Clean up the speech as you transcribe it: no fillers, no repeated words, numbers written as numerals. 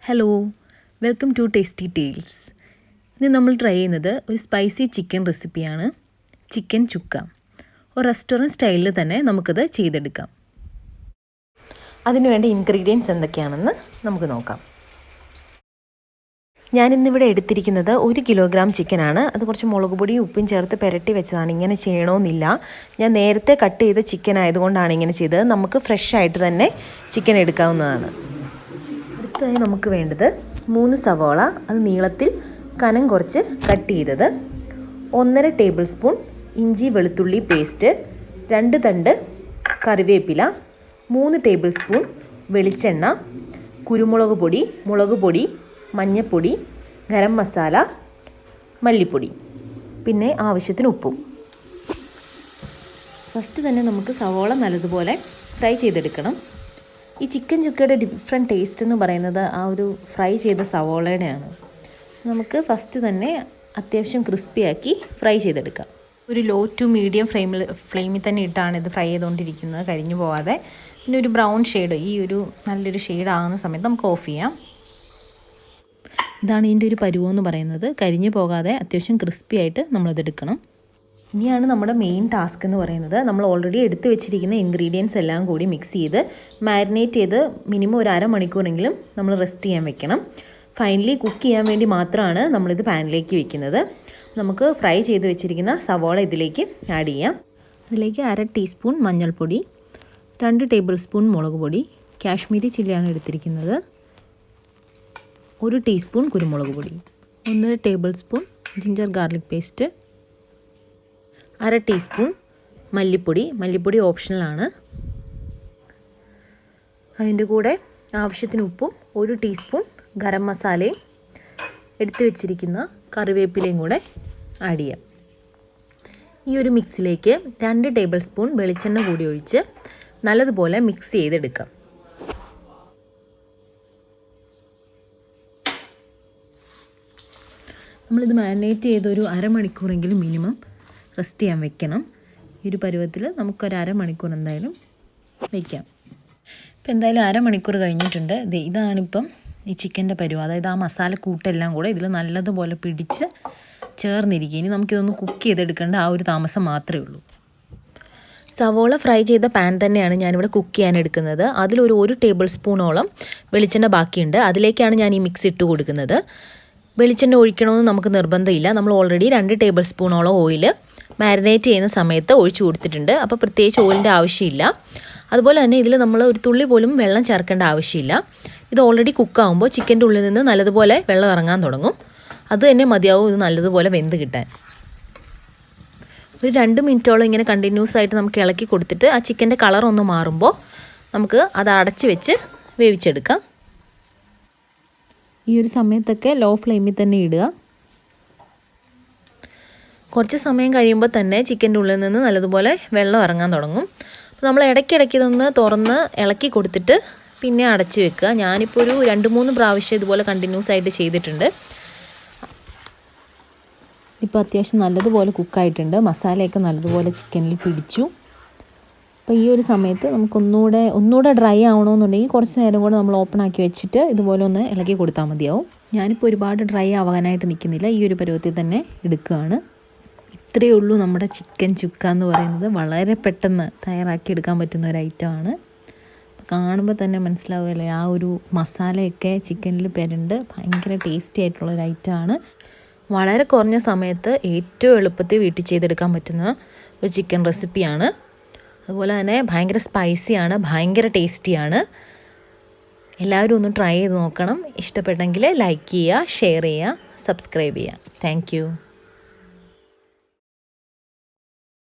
Hello, welcome to tasty tales. ഇന്ന് നമ്മൾ try ചെയ്യുന്നത് ഒരു സ്പൈസി ചിക്കൻ റെസിപ്പിയാണ്. ചിക്കൻ ചുക്ക. ഒരു റെസ്റ്റോറൻറ്റ് സ്റ്റൈലിൽ തന്നെ നമുക്കത് ചെയ്തെടുക്കാം. അതിനുവേണ്ട ഇൻഗ്രീഡിയൻസ് എന്തൊക്കെയാണെന്ന് നമുക്ക് നോക്കാം. ഞാനിന്നിവിടെ എടുത്തിരിക്കുന്നത് 1 കിലോഗ്രാം ചിക്കനാണ്. അത് കുറച്ച് മുളക് പൊടിയും ഉപ്പും ചേർത്ത് പുരട്ടി വെച്ചതാണ്. ഇങ്ങനെ ചെയ്യണമെന്നില്ല. ഞാൻ നേരത്തെ കട്ട് ചെയ്ത ചിക്കൻ ആയതുകൊണ്ടാണ് ഇങ്ങനെ ചെയ്തത്. നമുക്ക് ഫ്രഷ് ആയിട്ട് തന്നെ ചിക്കൻ എടുക്കാവുന്നതാണ്. അടുത്തതായി നമുക്ക് വേണ്ടത് 3 സവോള, അത് നീളത്തിൽ കനം കുറച്ച് കട്ട് ചെയ്തത്, 1.5 ടേബിൾ സ്പൂൺ ഇഞ്ചി വെളുത്തുള്ളി പേസ്റ്റ്, 2 തണ്ട് കറിവേപ്പില, 3 ടേബിൾ സ്പൂൺ വെളിച്ചെണ്ണ, കുരുമുളക് പൊടി, മുളക് പൊടി, മഞ്ഞൾപ്പൊടി, ഗരം മസാല, മല്ലിപ്പൊടി, പിന്നെ ആവശ്യത്തിന് ഉപ്പും. ഫസ്റ്റ് തന്നെ നമുക്ക് സവോള നല്ലതുപോലെ ഫ്രൈ ചെയ്തെടുക്കണം. ഈ ചിക്കൻ ചുക്കയുടെ ഡിഫറെൻറ്റ് ടേസ്റ്റ് എന്ന് പറയുന്നത് ആ ഒരു ഫ്രൈ ചെയ്ത സവോളയുടെയാണ്. നമുക്ക് ഫസ്റ്റ് തന്നെ അത്യാവശ്യം ക്രിസ്പിയാക്കി ഫ്രൈ ചെയ്തെടുക്കാം. ഒരു ലോ ടു മീഡിയം ഫ്ലെയിമിൽ തന്നെ ഇട്ടാണ് ഇത് ഫ്രൈ ചെയ്തുകൊണ്ടിരിക്കുന്നത്, കരിഞ്ഞു പോകാതെ. പിന്നെ ഒരു ബ്രൗൺ ഷെയ്ഡ്, ഈ ഒരു നല്ലൊരു ഷെയ്ഡ് ആകുന്ന സമയത്ത് നമുക്ക് ഓഫ് ചെയ്യാം. ഇതാണ് ഇതിൻ്റെ ഒരു പരുവമെന്ന് പറയുന്നത്. കരിഞ്ഞു പോകാതെ അത്യാവശ്യം ക്രിസ്പി ആയിട്ട് നമ്മളതെടുക്കണം. ഇനിയാണ് നമ്മുടെ മെയിൻ ടാസ്ക് എന്ന് പറയുന്നത്. നമ്മൾ ഓൾറെഡി എടുത്ത് വെച്ചിരിക്കുന്ന ഇൻഗ്രീഡിയൻസ് എല്ലാം കൂടി മിക്സ് ചെയ്ത് മാരിനേറ്റ് ചെയ്ത് മിനിമം ഒരു അരമണിക്കൂറെങ്കിലും നമ്മൾ റെസ്റ്റ് ചെയ്യാൻ വെക്കണം. ഫൈനലി കുക്ക് ചെയ്യാൻ വേണ്ടി മാത്രമാണ് നമ്മളിത് പാനിലേക്ക് വെക്കുന്നത്. നമുക്ക് ഫ്രൈ ചെയ്ത് വെച്ചിരിക്കുന്ന സവോള ഇതിലേക്ക് ആഡ് ചെയ്യാം. അതിലേക്ക് 1/2 ടീസ്പൂൺ മഞ്ഞൾപ്പൊടി, 2 ടേബിൾ സ്പൂൺ മുളക് പൊടി, കാശ്മീരി ചില്ലിയാണ് എടുത്തിരിക്കുന്നത്, 1 ടീസ്പൂൺ കുരുമുളക് പൊടി, 1.5 table spoon ginger garlic paste, 1/2 teaspoon മല്ലിപ്പൊടി ഓപ്ഷണലാണ്. അതിൻ്റെ കൂടെ ആവശ്യത്തിന് ഉപ്പും 1 ടീസ്പൂൺ ഗരം മസാലയും എടുത്തു വെച്ചിരിക്കുന്ന കറിവേപ്പിലയും കൂടെ ആഡ് ചെയ്യാം. ഈ ഒരു മിക്സിലേക്ക് 2 ടേബിൾ സ്പൂൺ വെളിച്ചെണ്ണ കൂടി ഒഴിച്ച് നല്ലതുപോലെ മിക്സ് ചെയ്തെടുക്കാം. നമ്മളിത് മാരിനേറ്റ് ചെയ്തൊരു അരമണിക്കൂറെങ്കിലും മിനിമം റെസ്റ്റ് ചെയ്യാൻ വെക്കണം. ഈ ഒരു പരുവത്തിൽ നമുക്കൊരു അരമണിക്കൂർ എന്തായാലും വയ്ക്കാം. ഇപ്പം എന്തായാലും അരമണിക്കൂർ കഴിഞ്ഞിട്ടുണ്ട്. ഇതാണിപ്പം ഈ ചിക്കൻ്റെ പരുവം. അതായത് ആ മസാല കൂട്ടെല്ലാം കൂടെ ഇതിൽ നല്ലതുപോലെ പിടിച്ച് ചേർന്നിരിക്കുക. ഇനി നമുക്കിതൊന്ന് കുക്ക് ചെയ്തെടുക്കേണ്ട ആ ഒരു താമസം മാത്രമേ ഉള്ളൂ. സവോള ഫ്രൈ ചെയ്ത പാൻ തന്നെയാണ് ഞാനിവിടെ കുക്ക് ചെയ്യാൻ എടുക്കുന്നത്. അതിലൊരു 1 ടേബിൾ സ്പൂണോളം വെളിച്ചെണ്ണ ബാക്കിയുണ്ട്. അതിലേക്കാണ് ഞാൻ ഈ മിക്സ് ഇട്ട് കൊടുക്കുന്നത്. വെളിച്ചെണ്ണ ഒഴിക്കണമെന്ന് നമുക്ക് നിർബന്ധമില്ല. നമ്മൾ ഓൾറെഡി 2 ടേബിൾ സ്പൂണോളം ഓയിൽ മാരിനേറ്റ് ചെയ്യുന്ന സമയത്ത് ഒഴിച്ചു കൊടുത്തിട്ടുണ്ട്. അപ്പോൾ പ്രത്യേകിച്ച് ഓയിലിൻ്റെ ആവശ്യമില്ല. അതുപോലെ തന്നെ ഇതിൽ നമ്മൾ ഒരു തുള്ളി പോലും വെള്ളം ചേർക്കേണ്ട ആവശ്യമില്ല. ഇത് ഓൾറെഡി കുക്കാകുമ്പോൾ ചിക്കൻ്റെ ഉള്ളിൽ നിന്ന് നല്ലതുപോലെ വെള്ളം ഇറങ്ങാൻ തുടങ്ങും. അത് തന്നെ മതിയാവും ഇത് നല്ലതുപോലെ വെന്ത് കിട്ടാൻ. ഒരു 2 മിനിറ്റോളം ഇങ്ങനെ കണ്ടിന്യൂസ് ആയിട്ട് നമുക്ക് ഇളക്കി കൊടുത്തിട്ട് ആ ചിക്കൻ്റെ കളർ ഒന്ന് മാറുമ്പോൾ നമുക്ക് അത് അടച്ച് വെച്ച് വേവിച്ചെടുക്കാം. ഈ ഒരു സമയത്തൊക്കെ ലോ ഫ്ലെയിമിൽ തന്നെ ഇടുക. കുറച്ച് സമയം കഴിയുമ്പോൾ തന്നെ ചിക്കൻ്റെ ഉള്ളിൽ നിന്ന് നല്ലതുപോലെ വെള്ളം ഇറങ്ങാൻ തുടങ്ങും. അപ്പോൾ നമ്മൾ ഇടയ്ക്കിടയ്ക്ക് ഇതൊന്ന് തുറന്ന് ഇളക്കി കൊടുത്തിട്ട് പിന്നെ അടച്ച് വെക്കുക. ഞാനിപ്പോൾ ഒരു 2-3 പ്രാവശ്യം ഇതുപോലെ കണ്ടിന്യൂസ് ആയിട്ട് ചെയ്തിട്ടുണ്ട്. ഇപ്പോൾ അത്യാവശ്യം നല്ലതുപോലെ കുക്കായിട്ടുണ്ട്. മസാലയൊക്കെ നല്ലതുപോലെ ചിക്കനിൽ പിടിച്ചു. അപ്പോൾ ഈ ഒരു സമയത്ത് നമുക്കൊന്നുകൂടെ ഡ്രൈ ആവണമെന്നുണ്ടെങ്കിൽ കുറച്ച് നേരം കൂടെ നമ്മൾ ഓപ്പൺ ആക്കി വെച്ചിട്ട് ഇതുപോലെ ഒന്ന് ഇളക്കി കൊടുത്താൽ മതിയാവും. ഞാനിപ്പോൾ ഒരുപാട് ഡ്രൈ ആവാനായിട്ട് നിൽക്കുന്നില്ല. ഈ ഒരു പരുവത്തിൽ തന്നെ എടുക്കുകയാണ്. ഇത്രയേ ഉള്ളൂ നമ്മുടെ ചിക്കൻ ചുക്ക എന്ന് പറയുന്നത്. വളരെ പെട്ടെന്ന് തയ്യാറാക്കിയെടുക്കാൻ പറ്റുന്ന ഒരു ഐറ്റമാണ്. കാണുമ്പോൾ തന്നെ മനസ്സിലാവുമല്ലേ, ആ ഒരു മസാലയൊക്കെ ചിക്കനിൽ പെരണ്ട് ഭയങ്കര ടേസ്റ്റി ആയിട്ടുള്ളൊരു ഐറ്റമാണ്. വളരെ കുറഞ്ഞ സമയത്ത് ഏറ്റവും എളുപ്പത്തിൽ വീട്ടിൽ ചെയ്തെടുക്കാൻ പറ്റുന്ന ഒരു ചിക്കൻ റെസിപ്പിയാണ്. അതുപോലെ തന്നെ ഭയങ്കര സ്പൈസിയാണ്, ഭയങ്കര ടേസ്റ്റിയാണ്. എല്ലാവരും ഒന്ന് ട്രൈ ചെയ്ത് നോക്കണം. ഇഷ്ടപ്പെട്ടെങ്കിൽ ലൈക്ക് ചെയ്യുക, ഷെയർ ചെയ്യുക, സബ്സ്ക്രൈബ് ചെയ്യുക. താങ്ക്